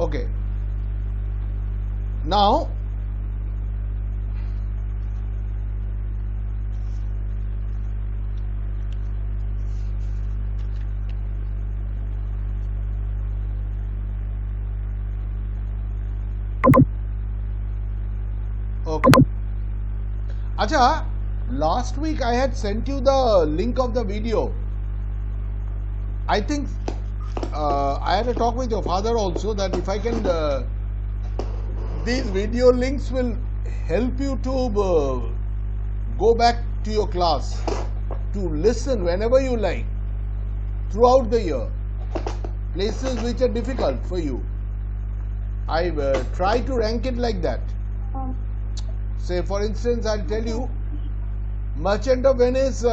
Okay. Now, okay. Acha, last week I had sent you the link of the video. I think I had a talk with your father also that if I can, these video links will help you to go back to your class, to listen whenever you like, throughout the year, places which are difficult for you. I try to rank it like that. Say for instance, I'll tell you, Merchant of Venice,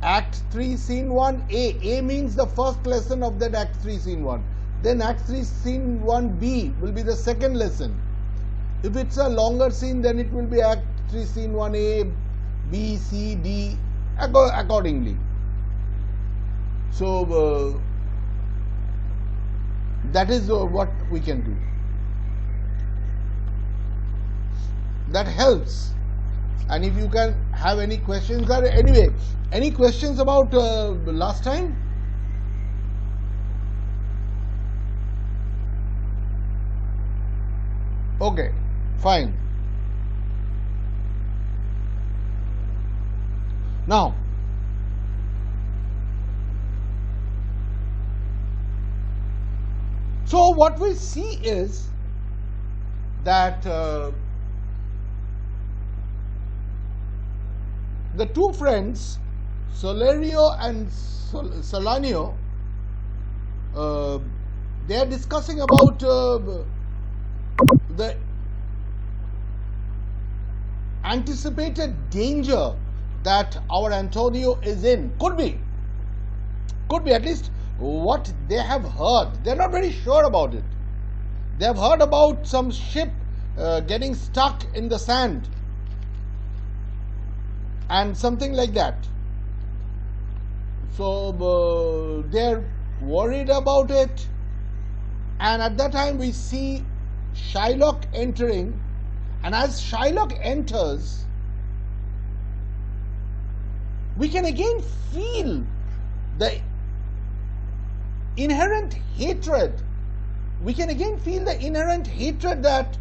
Act 3, Scene 1, A. A means the first lesson of that Act 3, Scene 1. Then Act 3, Scene 1, B will be the second lesson. If it's a longer scene, then it will be Act 3, Scene 1, A, B, C, D, accordingly. So, that is what we can do. That helps. And if you can have any questions, or anyway, any questions about last time? Okay, fine. Now, so what we see is that the two friends, Solario and Solanio, they are discussing about the anticipated danger that our Antonio is in. Could be at least what they have heard. They're not very sure about it. They have heard about some ship getting stuck in the sand and something like that. So they're worried about it, and at that time we see Shylock entering, and as Shylock enters, we can again feel the inherent hatred. We can again feel the inherent hatred that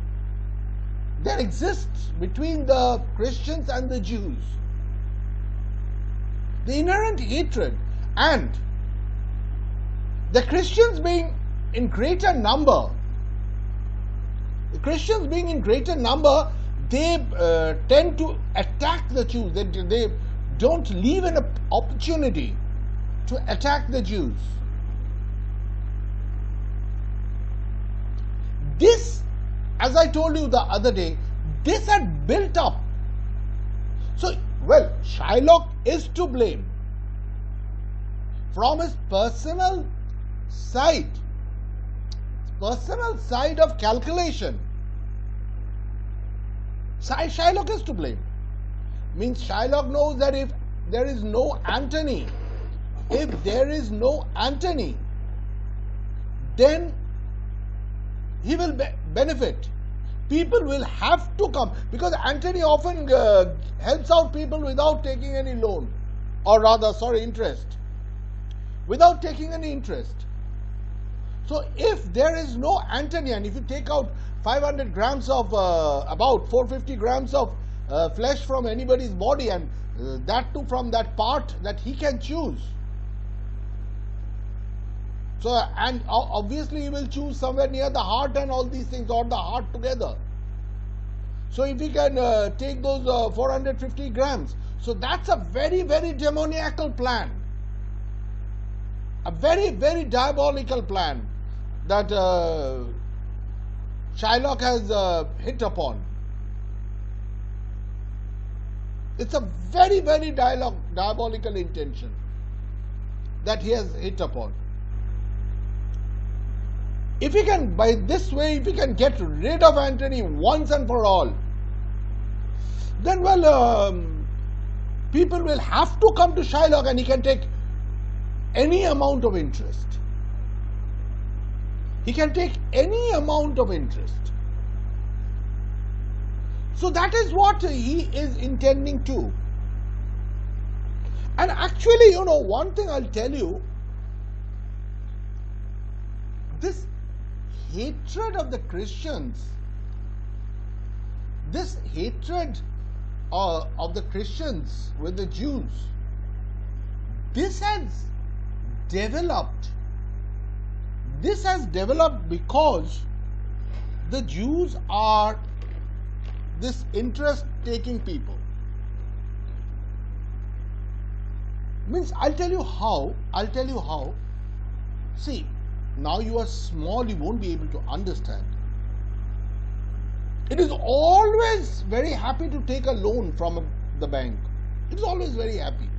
there exists between the Christians and the Jews. The inherent hatred, and the Christians being in greater number. The Christians being in greater number, they tend to attack the Jews. They don't leave an opportunity to attack the Jews. This, as I told you the other day, this had built up. So, well, Shylock is to blame from his personal side of calculation. Shylock is to blame. Means Shylock knows that if there is no Antony, then he will benefit. People will have to come, because Antony often helps out people without taking any loan, or rather, interest. Without taking any interest. So if there is no Antony, and if you take out 500 grams of, about 450 grams of flesh from anybody's body, and that too from that part that he can choose. So, and obviously he will choose somewhere near the heart and all these things, or the heart together. So if he can take those 450 grams, so that's a very, very demoniacal plan. A very, very diabolical plan that Shylock has hit upon. It's a very, very diabolical intention that he has hit upon. If he can, by this way, if he can get rid of Antony once and for all, then, well, people will have to come to Shylock, and he can take any amount of interest. He can take any amount of interest. So that is what he is intending to. And actually, one thing I'll tell you, this hatred of the Christians, this hatred of the Christians with the Jews, this has developed. This has developed because the Jews are this interest-taking people. Means, I'll tell you how. See, now you are small, you won't be able to understand. It is always very happy to take a loan from the bank. It is always very happy.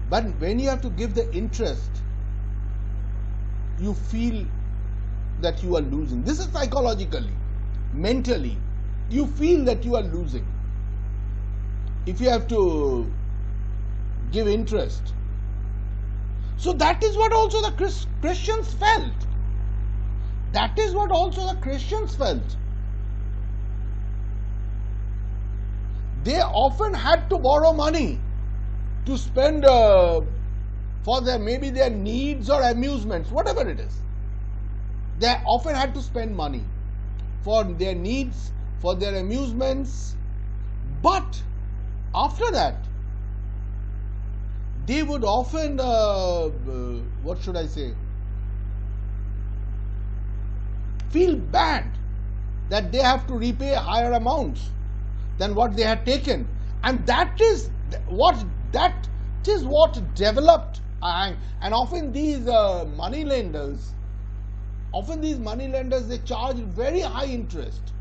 But when you have to give the interest, you feel that you are losing. This is psychologically, mentally, you feel that you are losing. If you have to give interest. So that is what also the Christians felt. That is what also the Christians felt. They often had to borrow money to spend for maybe their needs or amusements, whatever it is. They often had to spend money for their needs, for their amusements. But after that, they would often, feel bad that they have to repay higher amounts than what they had taken. And that is what developed. And often these money lenders, they charge very high interest.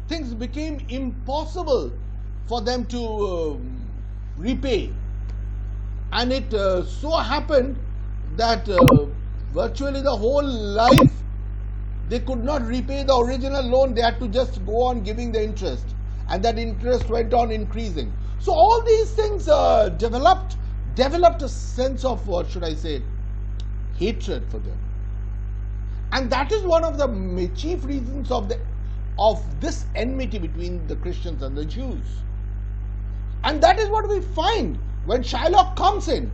Things became impossible for them to repay. And it so happened that virtually the whole life they could not repay the original loan. They had to just go on giving the interest, and that interest went on increasing. So all these things developed a sense of, hatred for them. And that is one of the chief reasons of this enmity between the Christians and the Jews. And that is what we find when Shylock comes in.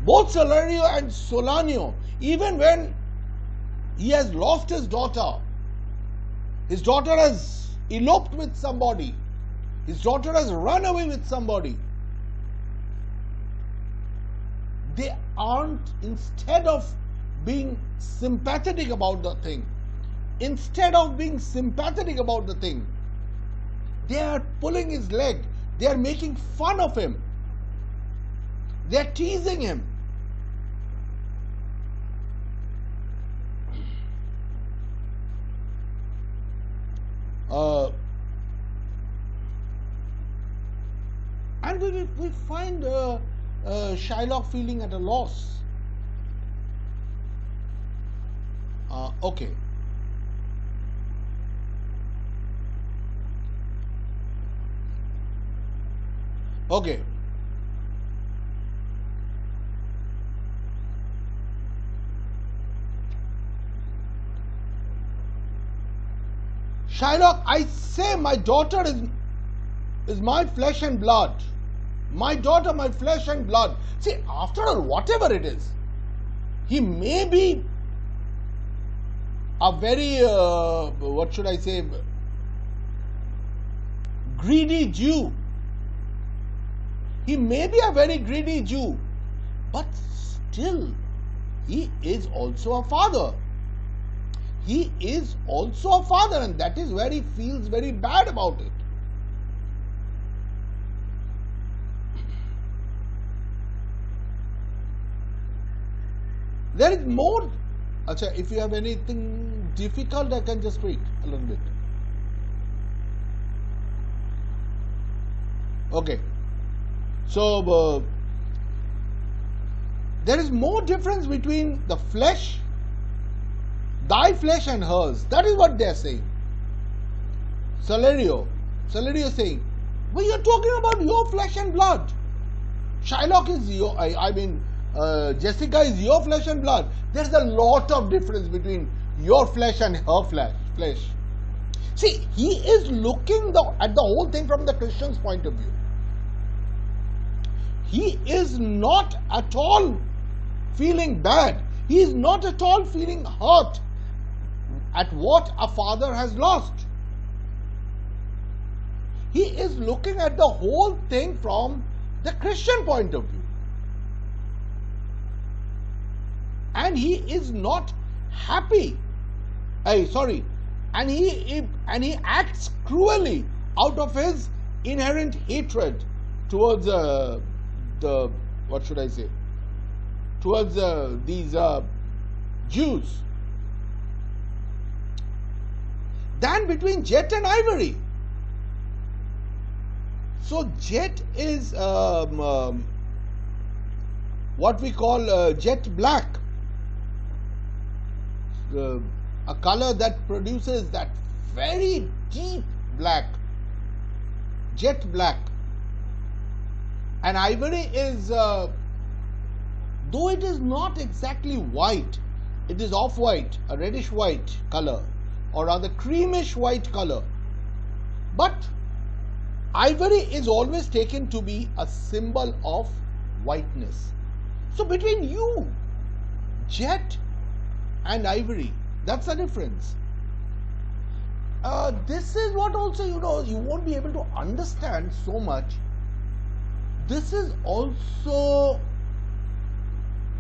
Both Salerio and Solanio, even when he has lost his daughter has eloped with somebody, his daughter has run away with somebody, they aren't, instead of being sympathetic about the thing, they are pulling his leg, they are making fun of him, they are teasing him. And we find Shylock feeling at a loss. Okay. Okay. Shylock, I say my daughter is my flesh and blood. My daughter, my flesh and blood. See, after all, whatever it is, he may be a very, greedy Jew. He may be a very greedy Jew, but still, he is also a father. He is also a father, and that is where he feels very bad about it. There is more. If you have anything difficult, I can just wait a little bit. Okay. So, there is more difference between the flesh, thy flesh and hers. That is what they are saying. Salerio is saying, well, you are talking about your flesh and blood. Shylock is Jessica is your flesh and blood. There's a lot of difference between your flesh and her flesh. See, he is looking at the whole thing from the Christian's point of view. He is not at all feeling bad. He is not at all feeling hurt at what a father has lost. He is looking at the whole thing from the Christian point of view. And he is not happy. And he acts cruelly out of his inherent hatred towards towards these Jews. Than between jet and ivory. So jet is what we call jet black. A color that produces that very deep black, jet black. And ivory is, though it is not exactly white, it is off-white, a reddish white color, or rather creamish white color. But ivory is always taken to be a symbol of whiteness. So between you, jet and ivory, that's the difference. This is what also, you won't be able to understand so much. This is also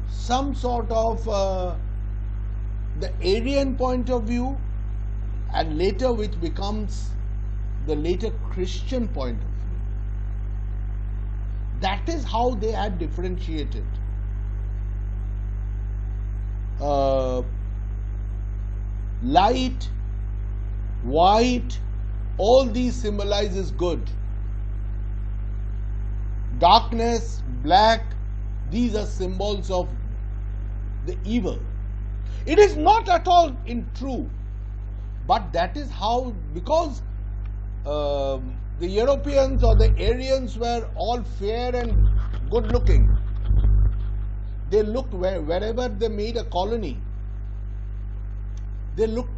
some sort of the Aryan point of view, and later which becomes the later Christian point of view. That is how they had differentiated. Light, white, all these symbolizes good. Darkness, black, these are symbols of the evil. It is not at all true, but that is how, because the Europeans or the Aryans were all fair and good looking. They looked wherever they made a colony, they looked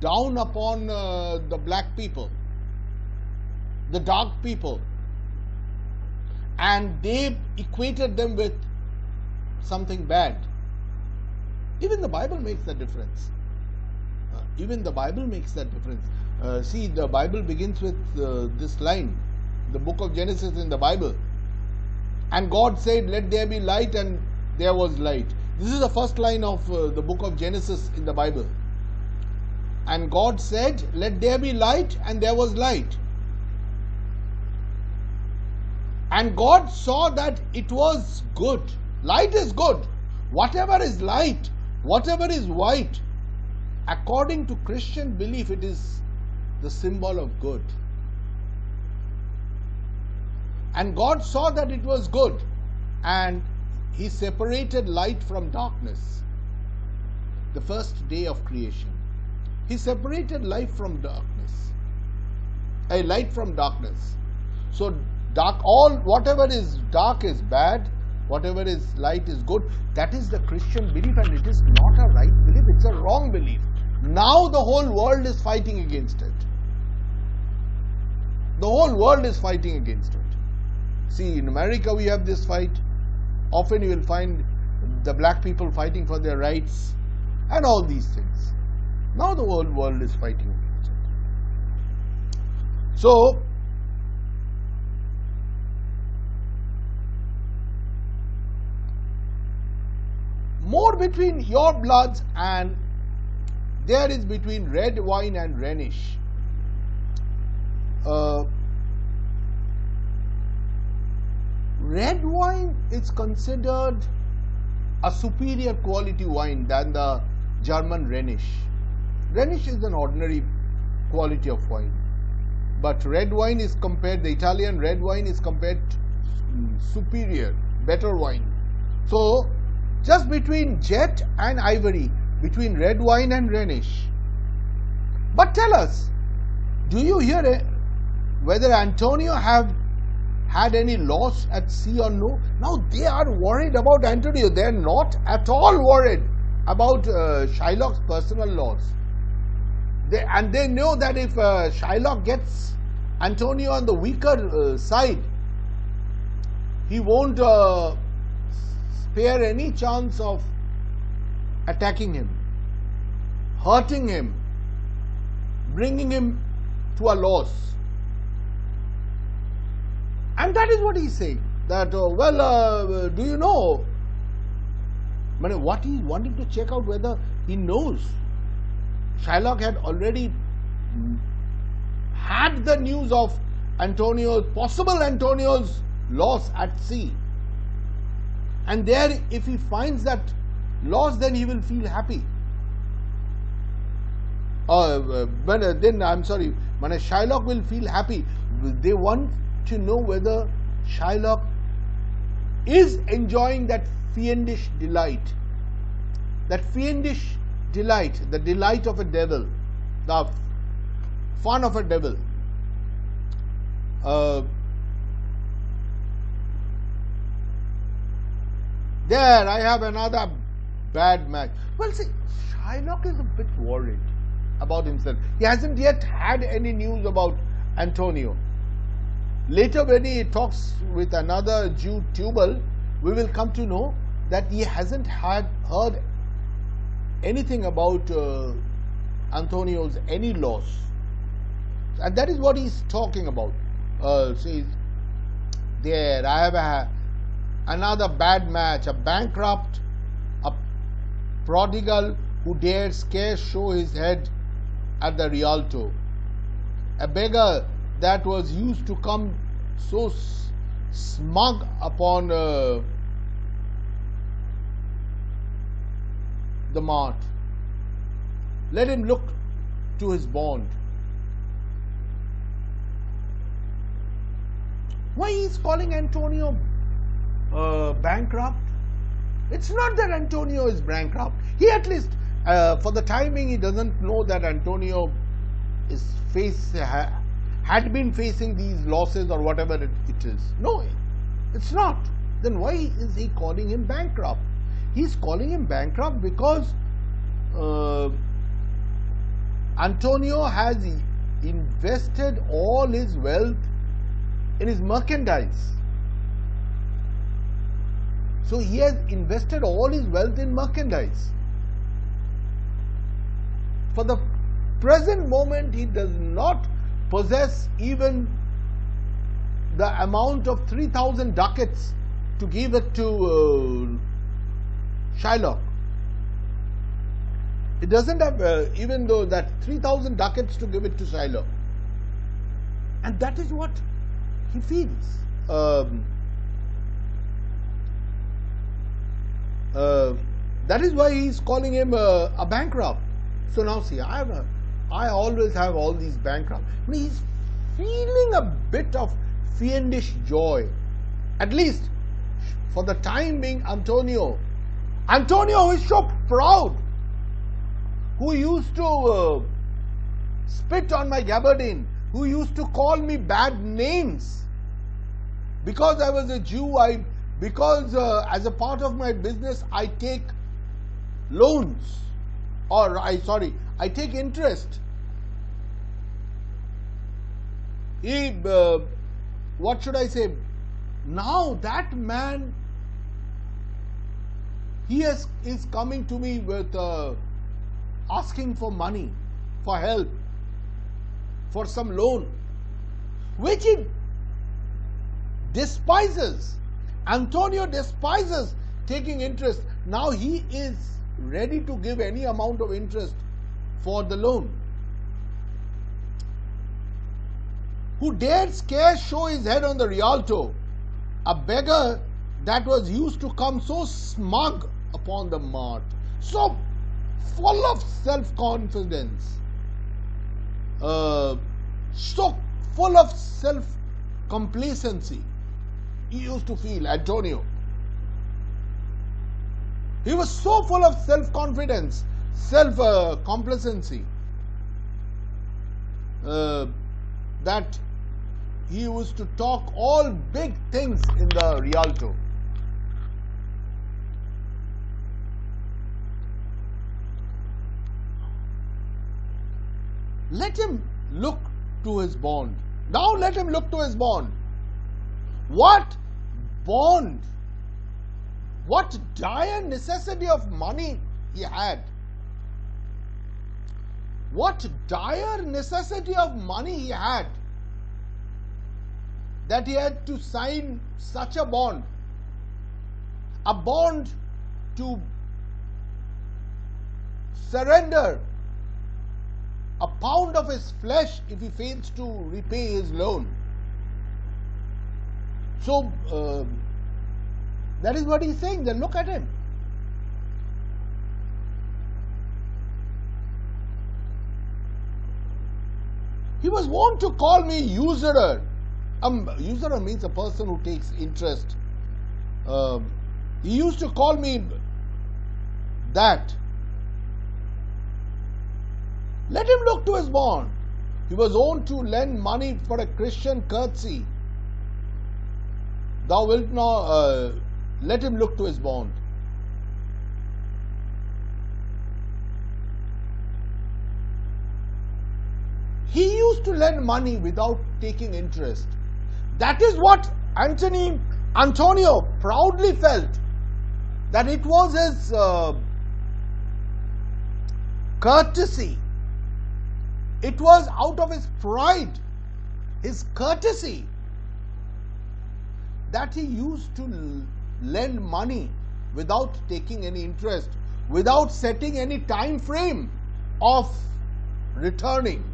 down upon the black people, the dark people, and they equated them with something bad. Even the Bible makes that difference. Even the Bible makes that difference. See, the Bible begins with this line, the book of Genesis in the Bible. And God said, "Let there be light," and there was light. This is the first line of the book of Genesis in the Bible. And God said, "Let there be light," and there was light. And God saw that it was good. Light is good. Whatever is light, whatever is white, according to Christian belief, it is the symbol of good. And God saw that it was good, and He separated light from darkness. The first day of creation, He separated light from darkness. Light from darkness. So whatever is dark is bad, whatever is light is good. That is the Christian belief, and it is not a right belief, it's a wrong belief. Now the whole world is fighting against it. The whole world is fighting against it. See, in America we have this fight. Often you will find the black people fighting for their rights and all these things. Now the whole world is fighting against it. So, more between your bloods, and there is between red wine and Rhenish. Red wine is considered a superior quality wine than the German Rhenish. Rhenish is an ordinary quality of wine, but red wine is compared, the Italian red wine is compared superior, better wine. So, just between jet and ivory, between red wine and Rhenish. But tell us, do you hear whether Antonio had any loss at sea or no. Now they are worried about Antonio. They are not at all worried about Shylock's personal loss. They know that if Shylock gets Antonio on the weaker side, he won't spare any chance of attacking him, hurting him, bringing him to a loss. And that is what he's saying, that do you know, what he's wanting to check out whether he knows. Shylock had already had the news of possible Antonio's loss at sea, and there if he finds that loss, then he will feel happy. Shylock will feel happy. They want to know whether Shylock is enjoying that fiendish delight. That fiendish delight, the delight of a devil, the fun of a devil. There, I have another bad match. Well, see, Shylock is a bit worried about himself. He hasn't yet had any news about Antonio. Later, when he talks with another Jew, Tubal, we will come to know that he hasn't heard anything about Antonio's any loss. And that is what he's talking about. See, there, I have another bad match, a bankrupt, a prodigal who dared scarce show his head at the Rialto, a beggar that was used to come so smug upon the mart. Let him look to his bond. Why he is calling Antonio bankrupt? It's not that Antonio is bankrupt. He at least, for the time being, he doesn't know that Antonio had been facing these losses or whatever it is. No, it's not. Then why is he calling him bankrupt? He's calling him bankrupt because Antonio has invested all his wealth in his merchandise. So he has invested all his wealth in merchandise. For the present moment, he does not possess even the amount of 3,000 ducats to give it to Shylock. He doesn't have even though that 3,000 ducats to give it to Shylock. And that is what he feels. That is why he is calling him a bankrupt. So now see, I always have all these bankrupt. I mean, he's feeling a bit of fiendish joy. At least for the time being, Antonio who is so proud, who used to spit on my gabardine, who used to call me bad names because I was a Jew, because as a part of my business I take loans, or I take interest. What should I say? Now that man, he is coming to me with asking for money, for help, for some loan, which he despises. Antonio despises taking interest. Now he is ready to give any amount of interest for the loan. Who dared scarce show his head on the Rialto, a beggar that was used to come so smug upon the mart, so full of self-confidence, so full of self-complacency. He used to feel, Antonio. He was so full of self-confidence, self-complacency, that he used to talk all big things in the Rialto. Let him look to his bond. Now let him look to his bond. What bond? What dire necessity of money he had. What dire necessity of money he had that he had to sign such a bond to surrender a pound of his flesh if he fails to repay his loan. So that is what he's saying. Then look at him. He was wont to call me usurer. Usurer means a person who takes interest. He used to call me that. Let him look to his bond. He was wont to lend money for a Christian courtesy. Thou wilt not let him look to his bond. He used to lend money without taking interest. That is what Antonio proudly felt, that it was his courtesy. It was out of his pride, his courtesy, that he used to lend money without taking any interest, without setting any time frame of returning.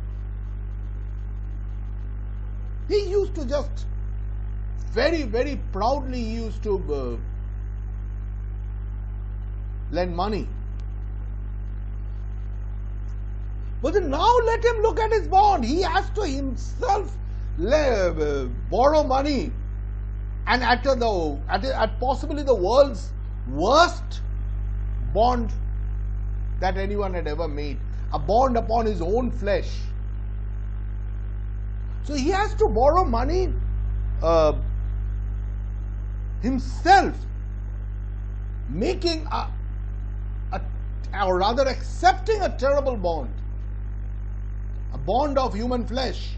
He used to just very, very proudly used to lend money. But then now let him look at his bond. He has to himself borrow money, and at possibly the world's worst bond that anyone had ever made, a bond upon his own flesh. So he has to borrow money himself, making or rather accepting a terrible bond, a bond of human flesh.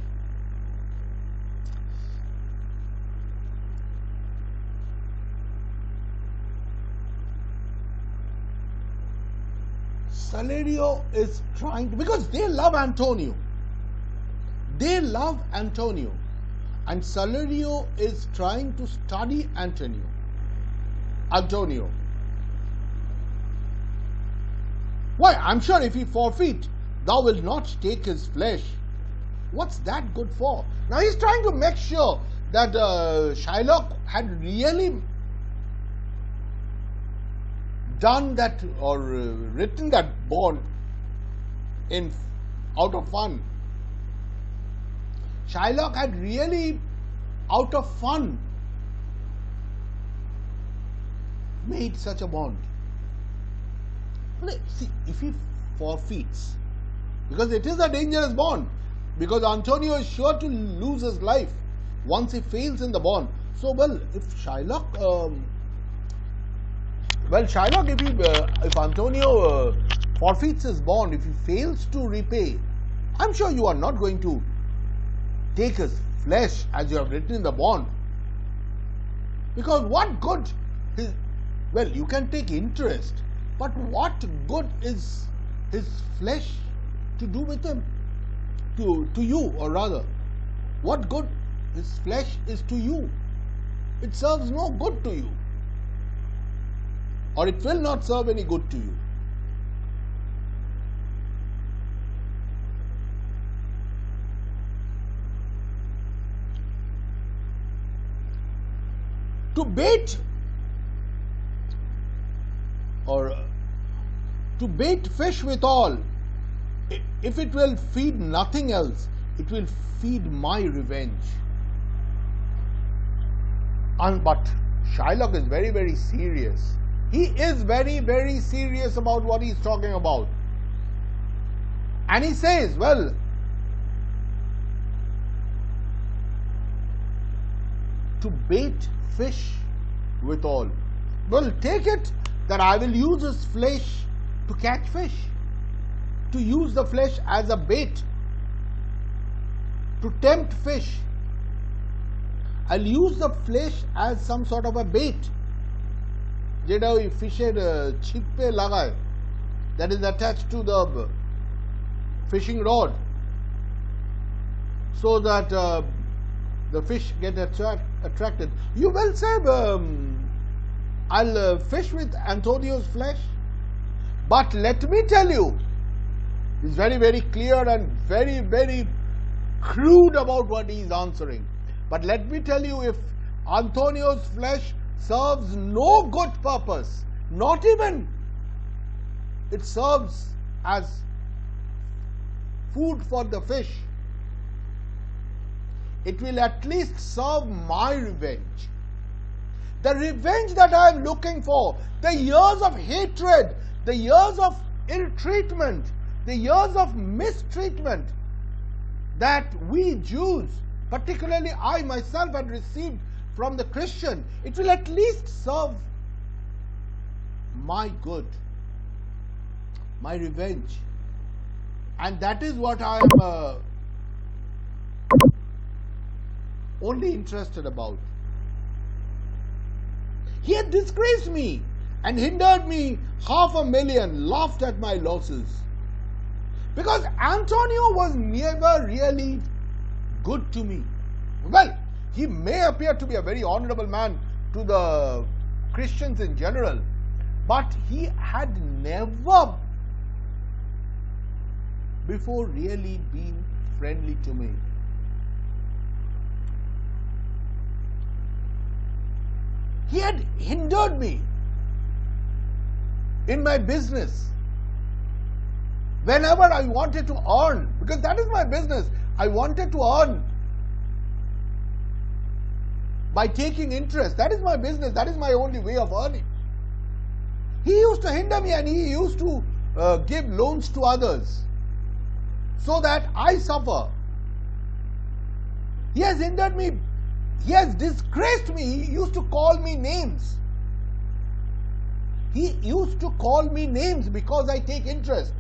Salerio is trying to, because they love Antonio. They love Antonio, and Salerio is trying to study Antonio. Why? I'm sure if he forfeit, thou wilt not take his flesh. What's that good for? Now he's trying to make sure that Shylock had really done that or written that bond out of fun. Shylock had really, out of fun, made such a bond. See, if he forfeits, because it is a dangerous bond, because Antonio is sure to lose his life once he fails in the bond. So, if Shylock, if Antonio forfeits his bond, if he fails to repay, I'm sure you are not going to take his flesh as you have written in the bond. Because what good is, you can take interest, but what good is his flesh to do with him? To you, or rather, what good his flesh is to you? It serves no good to you, or it will not serve any good to you. To bait fish withal, if it will feed nothing else, it will feed my revenge. But Shylock is very, very serious. He is very, very serious about what he's talking about. And he says, to bait fish withal. Well, take it that I will use his flesh to catch fish, to use the flesh as a bait, to tempt fish. I'll use the flesh as some sort of a bait. যেটা ওই ফিশের ছিপে লাগায়, that is attached to the fishing rod, so that the fish get attracted. You will say, I'll fish with Antonio's flesh, but let me tell you, he's very, very clear and very, very crude about what he is answering. But let me tell you, if Antonio's flesh serves no good purpose, not even it serves as food for the fish, it will at least serve my revenge. The revenge that I am looking for, the years of hatred, the years of ill-treatment, the years of mistreatment that we Jews, particularly I myself, had received from the Christian, it will at least serve my good, my revenge. And that is what I am only interested about. He had disgraced me and hindered me 500,000, laughed at my losses. Because Antonio was never really good to me. Well, he may appear to be a very honorable man to the Christians in general, but he had never before really been friendly to me. He had hindered me in my business. Whenever I wanted to earn, because that is my business, I wanted to earn by taking interest. That is my business, that is my only way of earning. He used to hinder me and he used to give loans to others so that I suffer. He has hindered me. He has disgraced me. He used to call me names. He used to call me names because I take interest.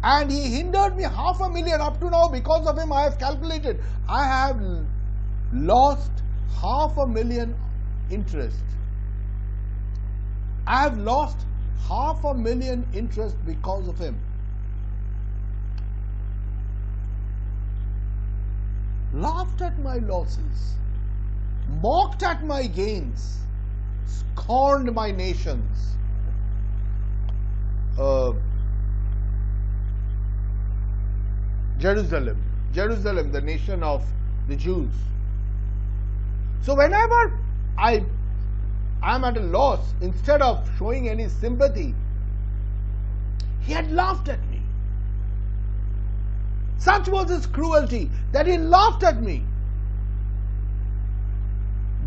And he hindered me 500,000 up to now. Because of him, I have calculated, I have lost 500,000 interest. I have lost 500,000 interest because of him. Laughed at my losses, mocked at my gains, scorned my nations. Jerusalem, the nation of the Jews. So whenever I am at a loss, instead of showing any sympathy, he had laughed at me. Such was his cruelty that he laughed at me.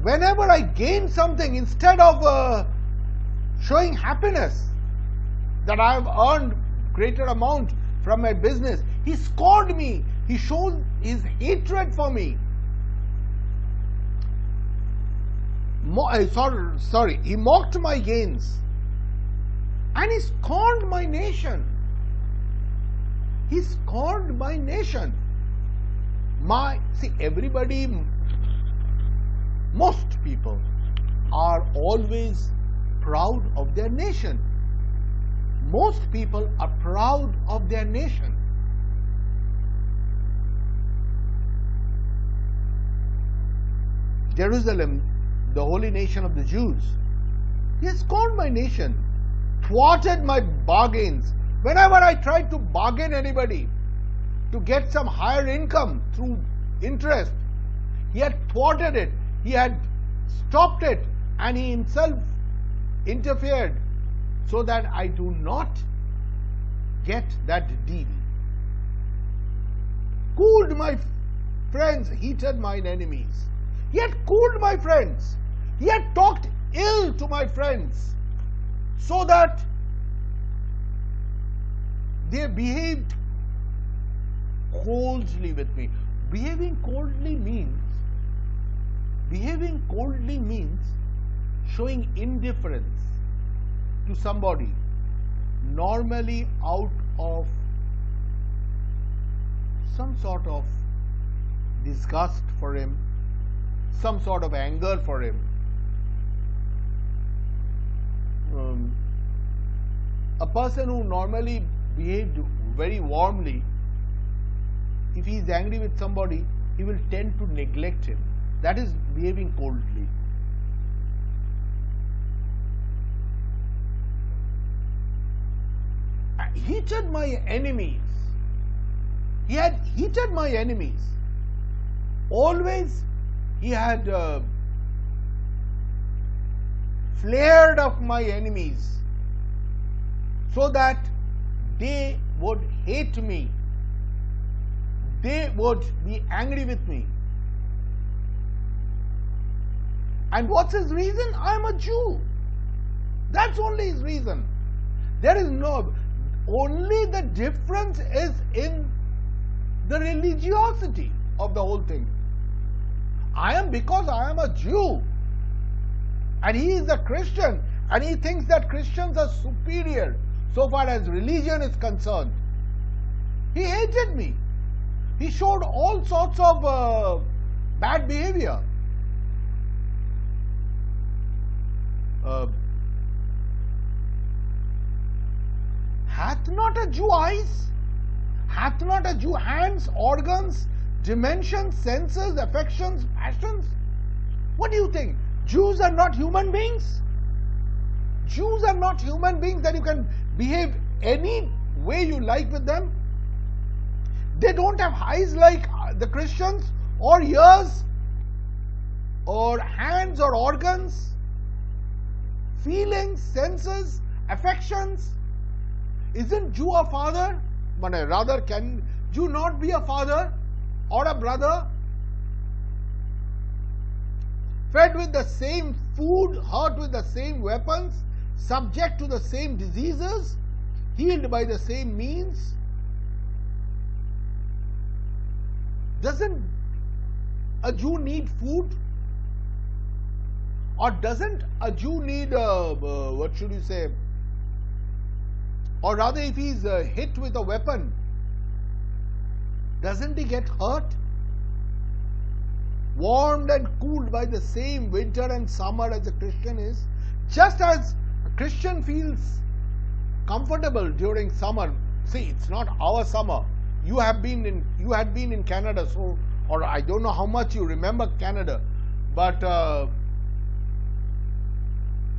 Whenever I gained something, instead of showing happiness that I have earned greater amount from my business, he scorned me. He showed his hatred for me. He mocked my gains and he scorned my nation. He scorned my nation. Everybody, most people are always proud of their nation. Most people are proud of their nation. Jerusalem, the holy nation of the Jews, he has scorned my nation, thwarted my bargains. Whenever I tried to bargain anybody to get some higher income through interest, he had thwarted it, he had stopped it, and he himself interfered so that I do not get that deal. Cooled my friends, heated mine enemies. He had cooled my friends. He had talked ill to my friends so that they behaved coldly with me. Behaving coldly means Behaving coldly means showing indifference to somebody, normally out of some sort of disgust for him, some sort of anger for him. A person who normally behaved very warmly, if he is angry with somebody, he will tend to neglect him. That is behaving coldly. Heated my enemies. He had heated my enemies. Always he had flared up my enemies so that they would hate me. They would be angry with me. And what's his reason? I'm a Jew. That's only his reason. There is no, only the difference is in the religiosity of the whole thing. Because I am a Jew, and he is a Christian, and he thinks that Christians are superior so far as religion is concerned. He hated me. He showed all sorts of bad behavior. Hath not a Jew eyes? Hath not a Jew hands, organs, dimensions, senses, affections, passions? What do you think? Jews are not human beings? Jews are not human beings that you can behave any way you like with them? They don't have eyes like the Christians, or ears, or hands, or organs, feelings, senses, affections. Isn't Jew a father? Rather, can Jew not be a father or a brother? Fed with the same food, hurt with the same weapons, subject to the same diseases, healed by the same means. Doesn't a Jew need food? Or doesn't a Jew need, what should you say? Or rather, if he is hit with a weapon, doesn't he get hurt? Warmed and cooled by the same winter and summer as a Christian is. Just as a Christian feels comfortable during summer. See, it's not our summer. You had been in Canada, so, or I don't know how much you remember Canada, but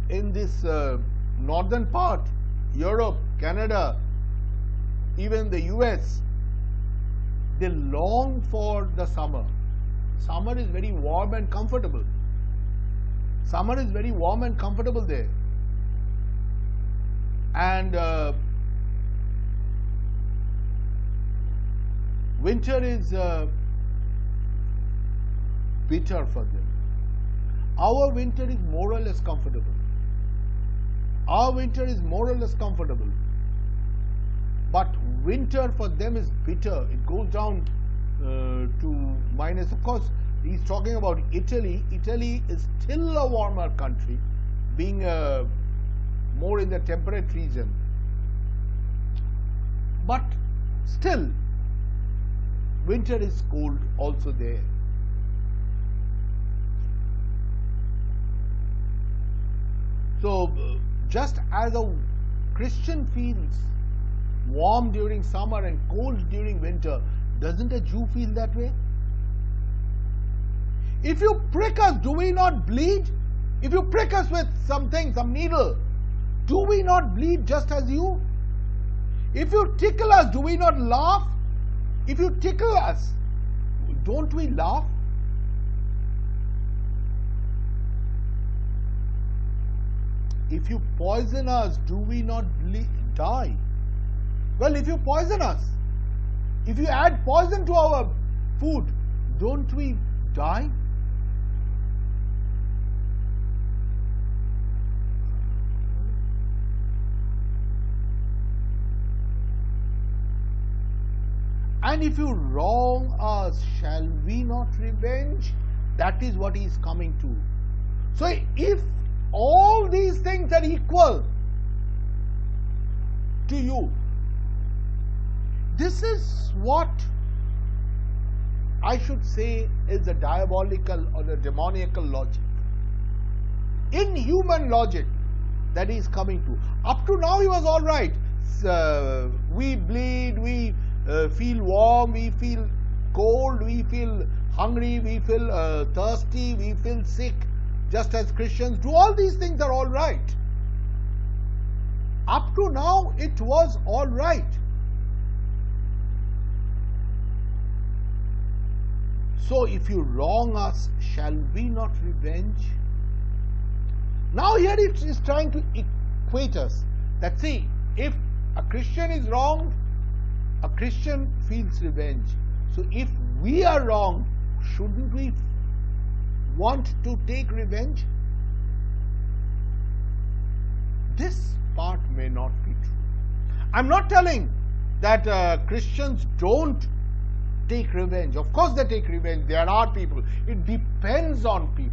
in this northern part, Europe, Canada, even the US, they long for the summer. Summer is very warm and comfortable. Summer is very warm and comfortable there. And winter is bitter for them. Our winter is more or less comfortable. Our winter is more or less comfortable. But winter for them is bitter. It goes down to minus. Of course, he's talking about Italy. Italy is still a warmer country, being more in the temperate region. But still, winter is cold also there. So, just as a Christian feels warm during summer and cold during winter, doesn't a Jew feel that way? If you prick us, do we not bleed? If you prick us with something, some needle, do we not bleed just as you? If you tickle us, do we not laugh? If you tickle us, don't we laugh? If you poison us, do we not die? Well, if you poison us, if you add poison to our food, don't we die? And if you wrong us, shall we not revenge? That is what he is coming to. So if all these things are equal to you, this is what I should say is a diabolical or a demoniacal logic, inhuman logic that he is coming to. Up to now he was all right. We bleed, we feel warm, we feel cold, we feel hungry, we feel thirsty, we feel sick, just as Christians do. All these things are all right. Up to now it was all right. So if you wrong us, shall we not revenge? Now here it is trying to equate us. That see, if a Christian is wronged, a Christian feels revenge. So if we are wrong, shouldn't we want to take revenge? This part may not be true. I'm not telling that Christians don't take revenge. Of course they take revenge. There are people. It depends on people.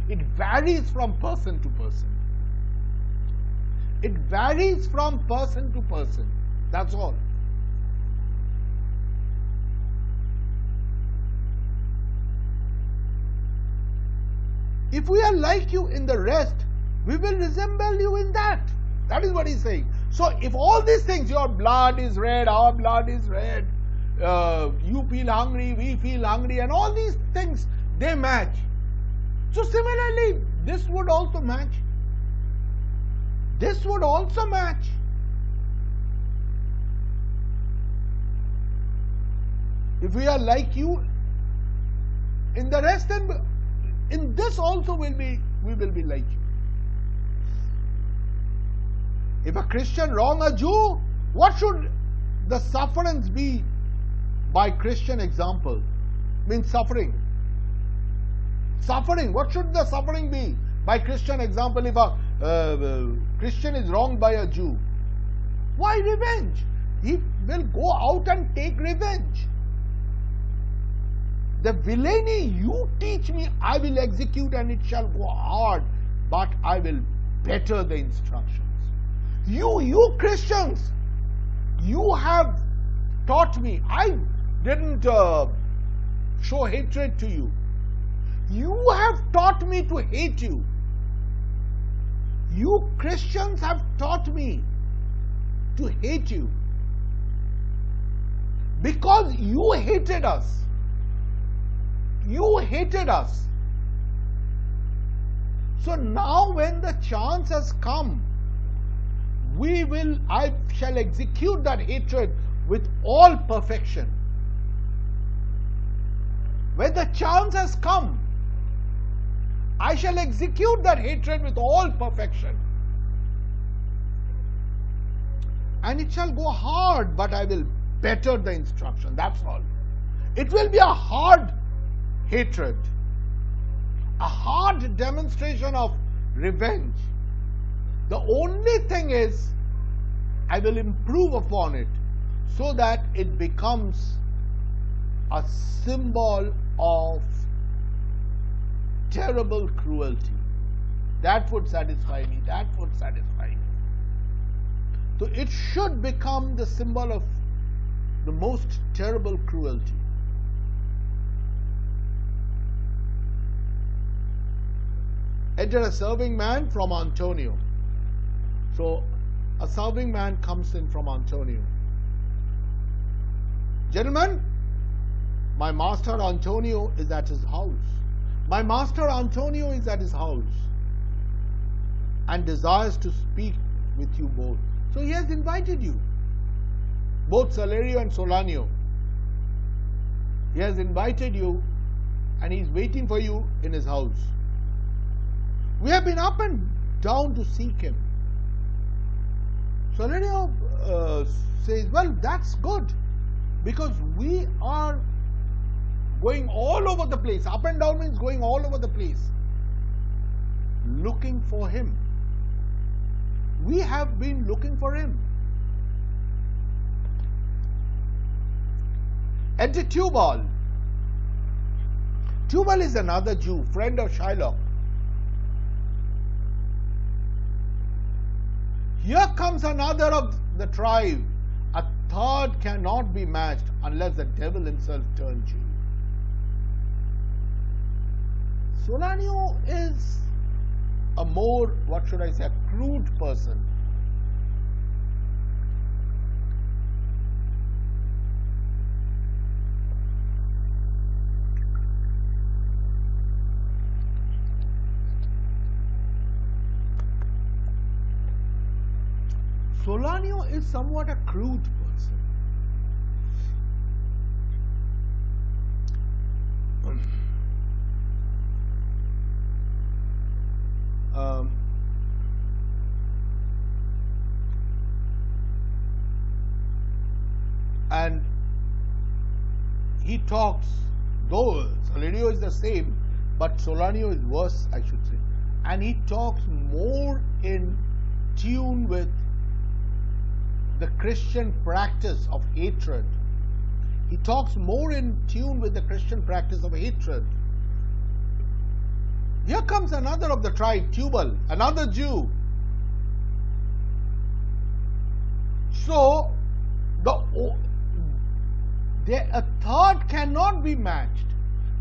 It varies from person to person. It varies from person to person. That's all. If we are like you in the rest, we will resemble you in that. That is what he's saying. So if all these things, your blood is red, our blood is red, you feel hungry, we feel hungry, and all these things, they match. So similarly, this would also match. This would also match. If we are like you in the rest, then in this also we will be like you. If a Christian wrong a Jew, what should the sufferance be by Christian example? Means suffering. Suffering. What should the suffering be by Christian example if a Christian is wronged by a Jew? Why revenge? He will go out and take revenge. The villainy you teach me, I will execute, and it shall go hard, but I will better the instructions. You Christians, you have taught me. I didn't show hatred to you. You have taught me to hate you. You Christians have taught me to hate you because you hated us. You hated us. So now when the chance has come, I shall execute that hatred with all perfection. When the chance has come, I shall execute that hatred with all perfection. And it shall go hard, but I will better the instruction. That's all. It will be a hard hatred, a hard demonstration of revenge. The only thing is, I will improve upon it so that it becomes a symbol of terrible cruelty. That would satisfy me. That would satisfy me. So it should become the symbol of the most terrible cruelty. Enter a serving man from Antonio. So a serving man comes in from Antonio. Gentlemen, my master Antonio is at his house. My master Antonio is at his house and desires to speak with you both. So he has invited you, both Salario and Solanio. He has invited you and he is waiting for you in his house. We have been up and down to seek him. Solanio says, well, that's good, because we are going all over the place. Up and down means going all over the place, looking for him. We have been looking for him. Enter Tubal. Tubal is another Jew, friend of Shylock. Here comes another of the tribe. A third cannot be matched unless the devil himself turns Jew. Solanio is a more, what should I say, a crude person. Solanio is somewhat a crude person. And he talks, though Solanio is the same, but Solanio is worse, I should say. And he talks more in tune with the Christian practice of hatred. He talks more in tune with the Christian practice of hatred. Here comes another of the tribe, Tubal, another Jew. So, a third cannot be matched.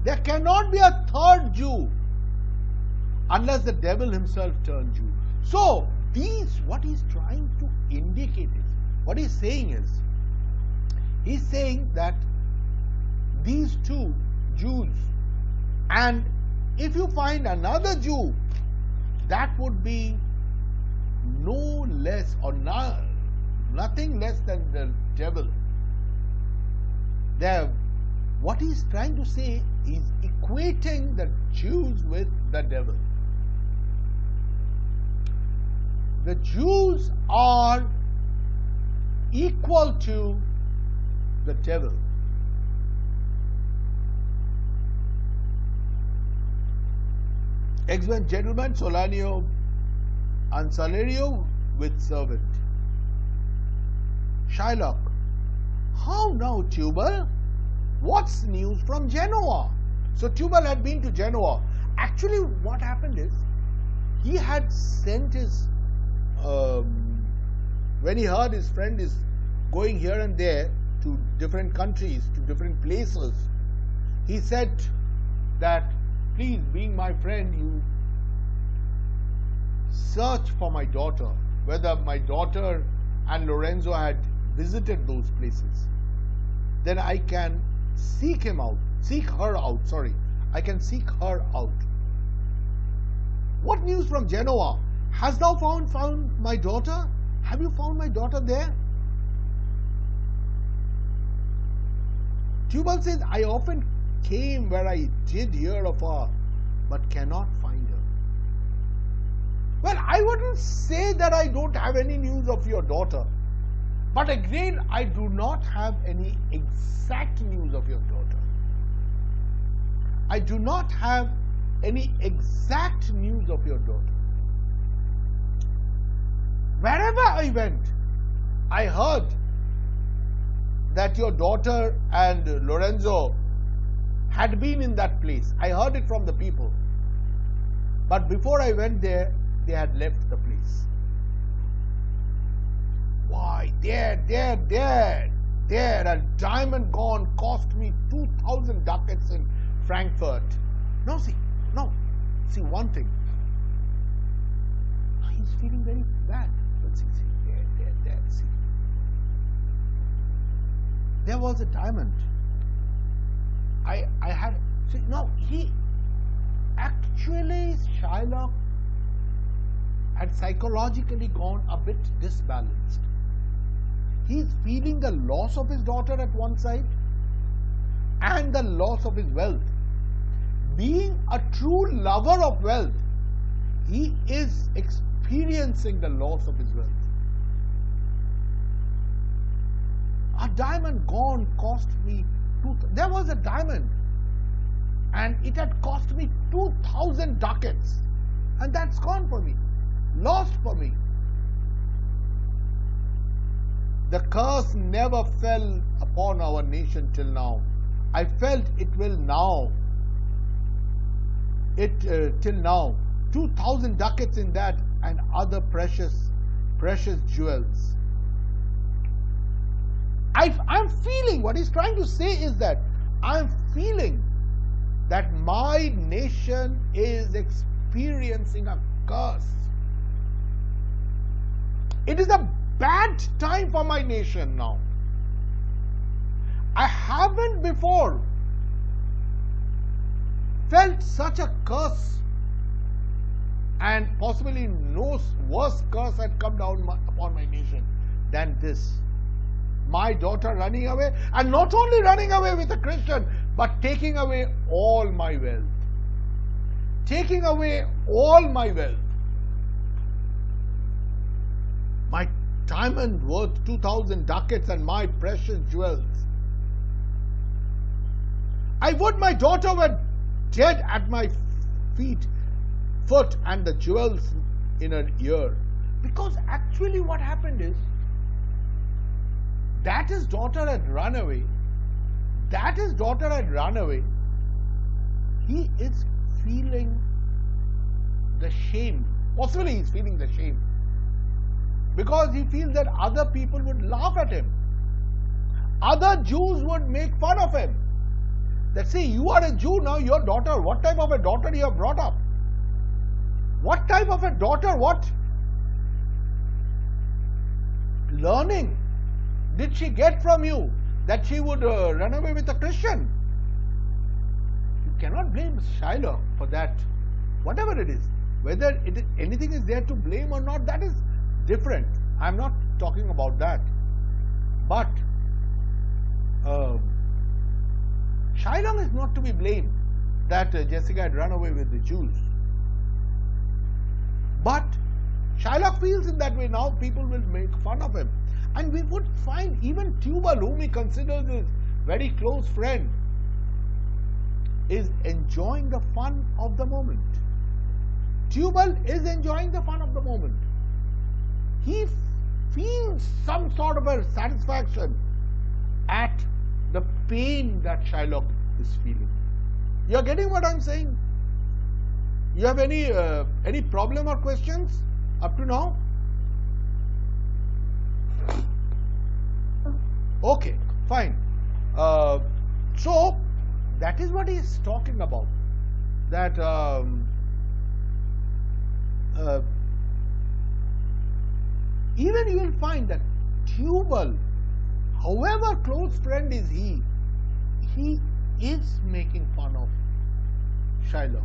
There cannot be a third Jew unless the devil himself turns Jew. So, what he's trying to indicate is, what he's saying is, he's saying that these two Jews, and if you find another Jew, that would be no less or nothing less than the devil. What he's trying to say is equating the Jews with the devil. The Jews are equal to the devil. Excellent gentlemen, Solanio and Salario with servant. Shylock, how now, Tubal? What's news from Genoa? So Tubal had been to Genoa. Actually, what happened is, he had sent his, when he heard his friend is going here and there to different countries, to different places, he said that, please, being my friend, you search for my daughter, whether my daughter and Lorenzo had visited those places. Then I can seek her out. I can seek her out. What news from Genoa? Hast thou found my daughter? Have you found my daughter there? Tubal says, I often came where I did hear of her, but cannot find her. Well, I wouldn't say that I don't have any news of your daughter. But again, I do not have any exact news of your daughter. I do not have any exact news of your daughter. Wherever I went, I heard that your daughter and Lorenzo had been in that place. I heard it from the people. But before I went there, they had left the place. Why, there, a diamond gone cost me 2,000 ducats in Frankfurt. See one thing. He's feeling very bad. But see, see. There was a diamond. Shylock had psychologically gone a bit disbalanced. He's feeling the loss of his daughter at one side and the loss of his wealth. Being a true lover of wealth, he is experiencing the loss of his wealth. A diamond gone cost me there was a diamond and it had cost me 2,000 ducats, and that's gone for me, lost for me. The curse never fell upon our nation till now. I felt it will now. it till now. 2,000 ducats in that and other precious jewels. I'm feeling, what he's trying to say is that I'm feeling that my nation is experiencing a curse. It is a bad time for my nation now. I haven't before felt such a curse, and possibly no worse curse had come down upon my nation than this. My daughter running away, and not only running away with a Christian, but taking away all my wealth. Taking away all my wealth. My diamond worth 2,000 ducats and my precious jewels. I would my daughter were dead at my foot and the jewels in her ear. Because actually what happened is, that his daughter had run away. He is feeling the shame. Possibly he is feeling the shame. Because he feels that other people would laugh at him. Other Jews would make fun of him. That, see, you are a Jew now, your daughter, what type of a daughter you have brought up? What type of a daughter, what learning did she get from you that she would run away with a Christian? You cannot blame Shiloh for that. Whatever it is, whether anything is there to blame or not, that is different. I am not talking about that. But Shiloh is not to be blamed that Jessica had run away with the Jews. But Shiloh feels in that way now, people will make fun of him. And we would find even Tubal, whom he considers his very close friend, is enjoying the fun of the moment. Tubal is enjoying the fun of the moment. He feels some sort of a satisfaction at the pain that Shiloh is feeling. You are getting what I am saying? You have any problem or questions up to now? Okay, fine. So that is what he is talking about. That even you will find that Tubal, however close friend is he is making fun of Shiloh.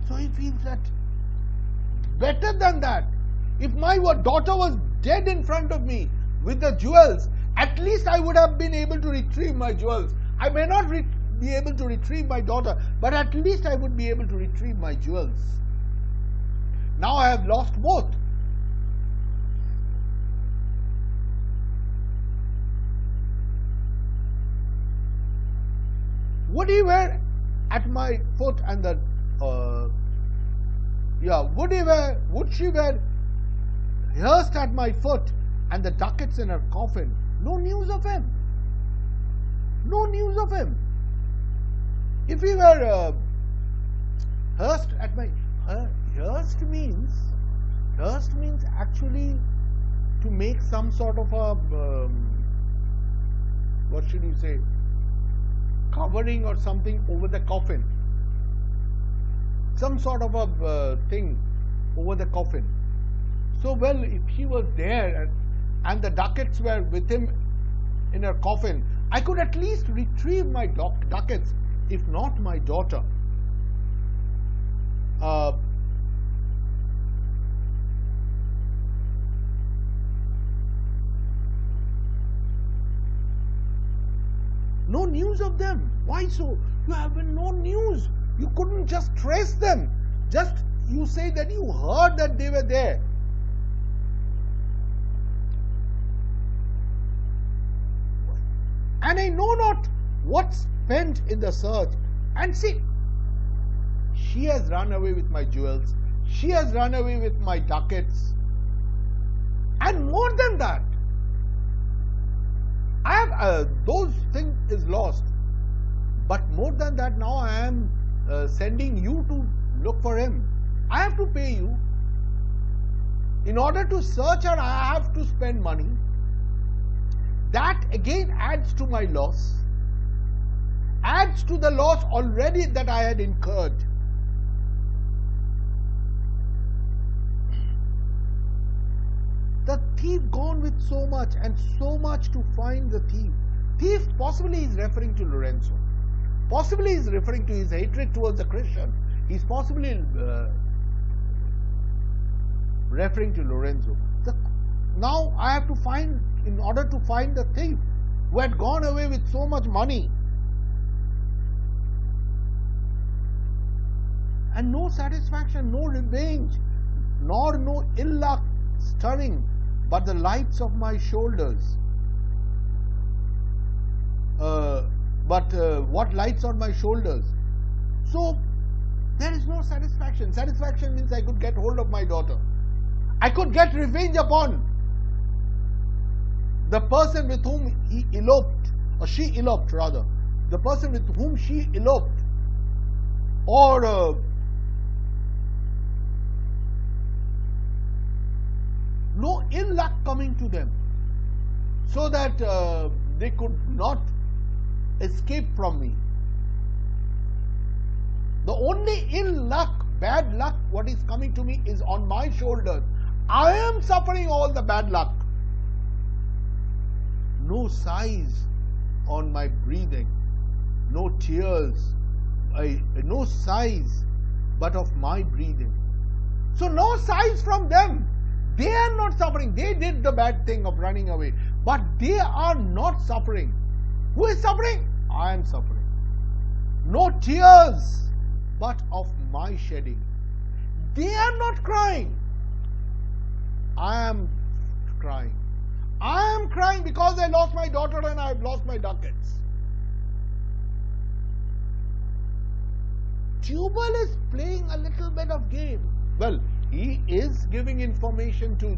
So he feels that better than that, if my daughter was dead in front of me with the jewels, at least I would have been able to retrieve my jewels. I may not be able to retrieve my daughter, but at least I would be able to retrieve my jewels. Now I have lost both. Would he were at my foot and the would she were hearsed at my foot and the ducats in her coffin? No news of him. No news of him. If he were hearsed at my hearsed means actually to make some sort of a what should you say, covering or something over the coffin, some sort of a thing over the coffin. So, well, if he was there and the ducats were with him in her coffin, I could at least retrieve my ducats, if not my daughter. No news of them. Why so? You have no news. You couldn't just trace them. Just you say that you heard that they were there. And I know not what spent in the search. And see, she has run away with my jewels. She has run away with my ducats. And more than that, I have those things is lost. But more than that, now I am sending you to look for him. I have to pay you. In order to search her, I have to spend money. That again adds to my loss. Adds to the loss already that I had incurred. The thief gone with so much and so much to find the thief. Thief possibly is referring to Lorenzo. Possibly is referring to his hatred towards the Christian. He's possibly referring to Lorenzo. Now I have to find, in order to find the thief who had gone away with so much money. And no satisfaction, no revenge, nor no ill luck stirring, but the lights of my shoulders. What lights on my shoulders? So there is no satisfaction. Satisfaction means I could get hold of my daughter. I could get revenge upon the person with whom he eloped, or she eloped rather. The person with whom she eloped. Or no ill luck coming to them, so that they could not escape from me. The only ill luck, bad luck, what is coming to me is on my shoulders. I am suffering all the bad luck. No sighs on my breathing, no tears, no sighs, but of my breathing. So no sighs from them. They are not suffering. They did the bad thing of running away, but they are not suffering. Who is suffering? I am suffering. No tears, but of my shedding. They are not crying. I am crying. I am crying because I lost my daughter and I have lost my ducats. Tubal is playing a little bit of game. Well, he is giving information to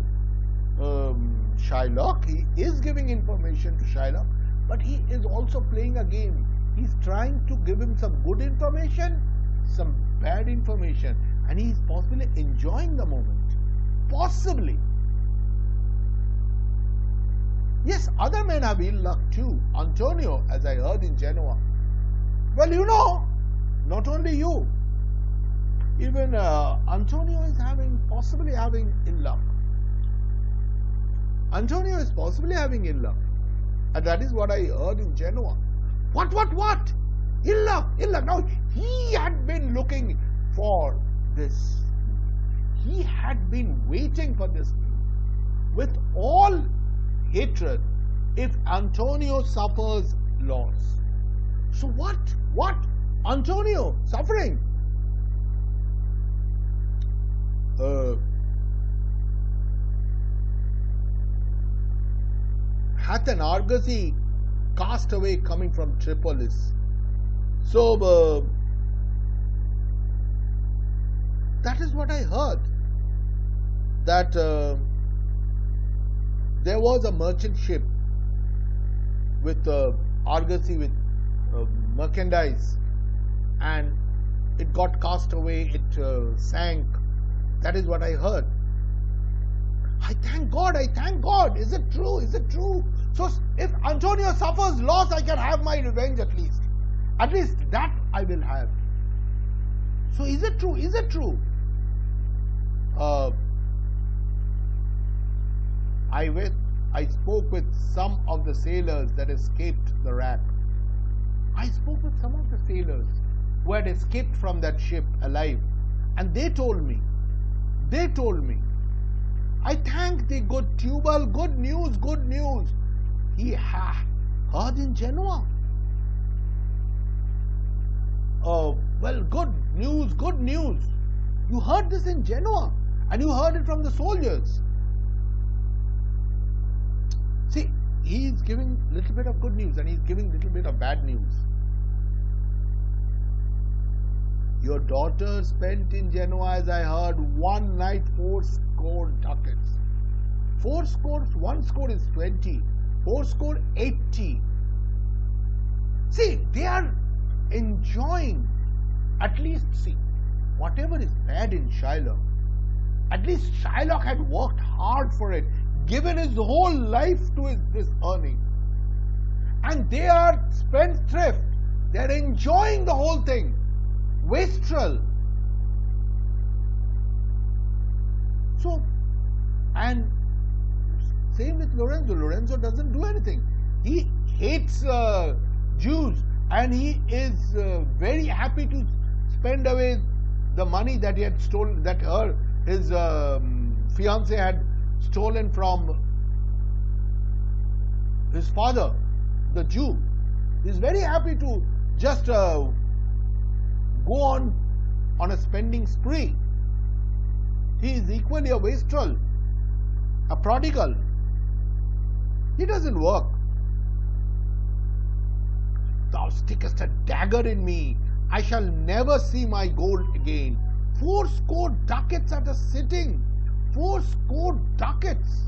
Shylock. He is giving information to Shylock, but he is also playing a game. He's trying to give him some good information, some bad information, and he's possibly enjoying the moment. Possibly. Yes, other men have ill luck too. Antonio, as I heard in Genoa. Well, you know, not only you, even Antonio is possibly having ill luck. Antonio is possibly having ill luck. And that is what I heard in Genoa. What? Ill luck. Now, he had been looking for this. He had been waiting for this with all hatred if Antonio suffers loss. So what? Antonio suffering. Hath an argosy cast away coming from Tripolis. So that is what I heard. That there was a merchant ship with argosy, with merchandise, and it got cast away, it sank. That is what I heard. I thank God. Is it true? So if Antonio suffers loss, I can have my revenge at least. At least that I will have. So is it true? I spoke with some of the sailors that escaped the wreck. I spoke with some of the sailors who had escaped from that ship alive, and they told me, I thank thee, good Tubal, good news. He heard in Genoa. Oh, well, good news. You heard this in Genoa, and you heard it from the soldiers. See, he is giving little bit of good news and he is giving little bit of bad news. Your daughter spent in Genoa, as I heard, one night 4 score ducats. 4 scores, 1 score is 20. 4 score 80. See, they are enjoying, at least, see, whatever is bad in Shylock, at least Shylock had worked hard for it, given his whole life to this earning. And they are spendthrift. They are enjoying the whole thing. Wastrel. So, and same with Lorenzo. Lorenzo doesn't do anything. He hates Jews, and he is very happy to spend away the money that he had stolen, that his fiance had stolen from his father, the Jew. He is very happy to just go on a spending spree. He is equally a wastrel, a prodigal. He doesn't work. Thou stickest a dagger in me. I shall never see my gold again. 4 score ducats at a sitting. 4 score ducats.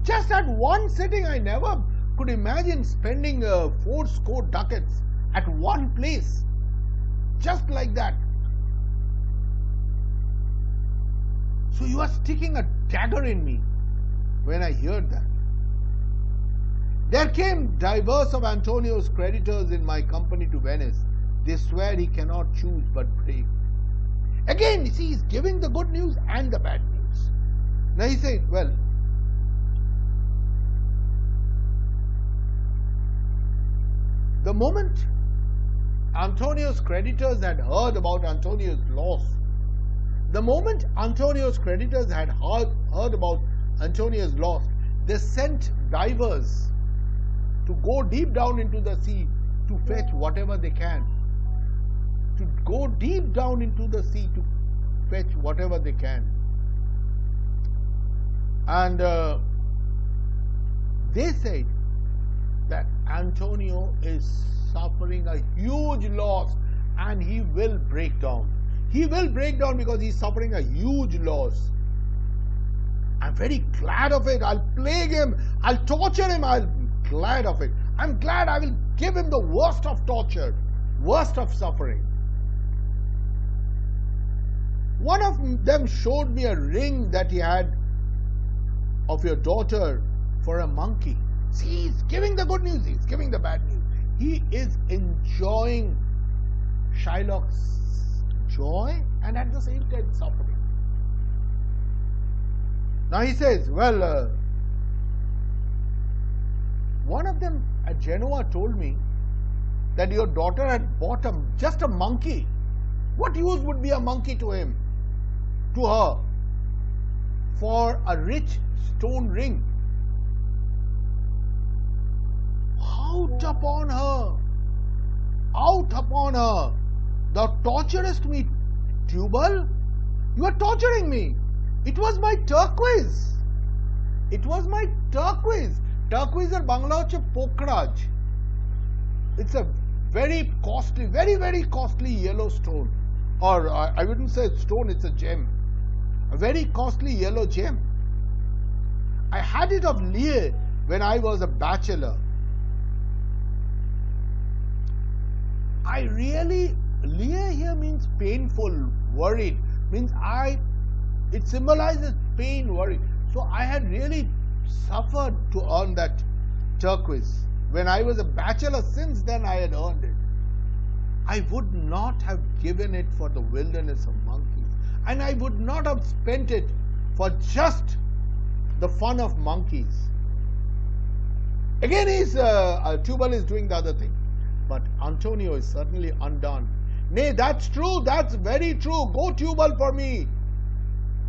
Just at one sitting, I never could imagine spending 4 score ducats at one place. Just like that. So you are sticking a dagger in me. When I heard that, there came divers of Antonio's creditors in my company to Venice. They swear he cannot choose but break. Again, you see, he's giving the good news and the bad news. Now he said, well, the moment Antonio's creditors had heard about Antonio's loss, the moment Antonio's creditors had heard about Antonio's loss, they sent divers to go deep down into the sea to fetch whatever they can. To go deep down into the sea to fetch whatever they can. And they said that Antonio is suffering a huge loss and he will break down. He will break down because he is suffering a huge loss. I'm very glad of it. I'll plague him. I'll torture him. I'll be glad of it. I'm glad I will give him the worst of torture, worst of suffering. One of them showed me a ring that he had of your daughter for a monkey. See, he's giving the good news. He's giving the bad news. He is enjoying Shylock's joy and at the same time suffering. Now he says, well, one of them at Genoa told me that your daughter had bought just a monkey. What use would be a monkey to him, to her, for a rich stone ring? Out upon her! Out upon her! Thou torturest me, Tubal. You are torturing me. It was my turquoise. It was my turquoise. Turquoise or Bangla hoche pokraj. It's a very costly, very, very costly yellow stone. Or I wouldn't say stone, it's a gem. A very costly yellow gem. I had it of Leah when I was a bachelor. Leah here means painful, worried. Means it symbolizes pain, worry. So I had really suffered to earn that turquoise. When I was a bachelor, since then I had earned it. I would not have given it for the wilderness of monkeys. And I would not have spent it for just the fun of monkeys. Again, Tubal is doing the other thing. But Antonio is certainly undone. Nay, that's true. That's very true. Go Tubal for me.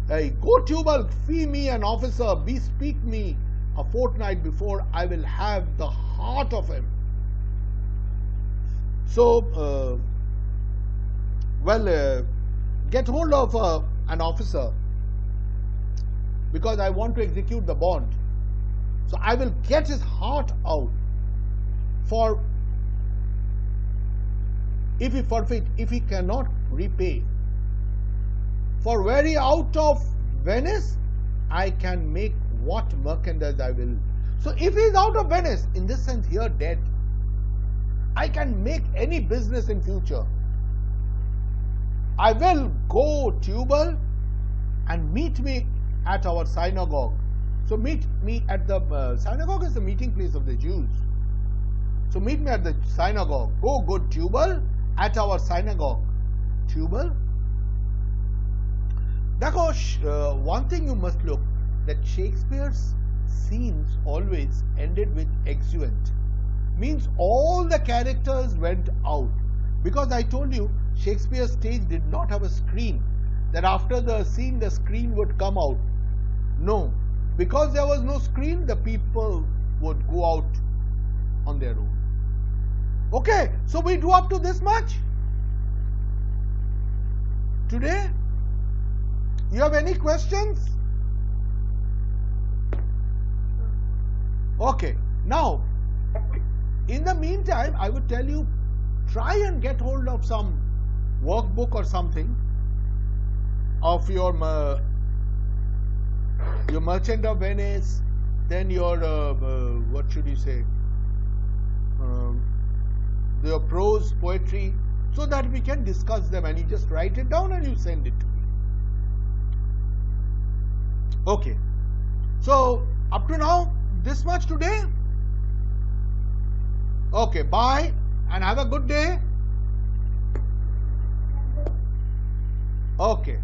Hey, go Tubal, fee me an officer, bespeak me a fortnight before I will have the heart of him. So, get hold of an officer because I want to execute the bond. So I will get his heart out for if he forfeit, if he cannot repay. For very out of Venice, I can make what merchandise I will. So if he is out of Venice, in this sense here dead, I can make any business in future. I will go Tubal and meet me at our synagogue. So meet me at the synagogue is the meeting place of the Jews. So meet me at the synagogue. Go good Tubal at our synagogue. Tubal. One thing you must look, that Shakespeare's scenes always ended with exeunt. Means all the characters went out. Because I told you, Shakespeare's stage did not have a screen. That after the scene, the screen would come out. No. Because there was no screen, the people would go out on their own. Okay, so we do up to this much today. You have any questions? Okay, now in the meantime, I would tell you, try and get hold of some workbook or something of your Merchant of Venice, then your what should you say, your prose, poetry, so that we can discuss them, and you just write it down and you send it to me. Okay, so up to now, this much today. Okay, bye and have a good day. Okay.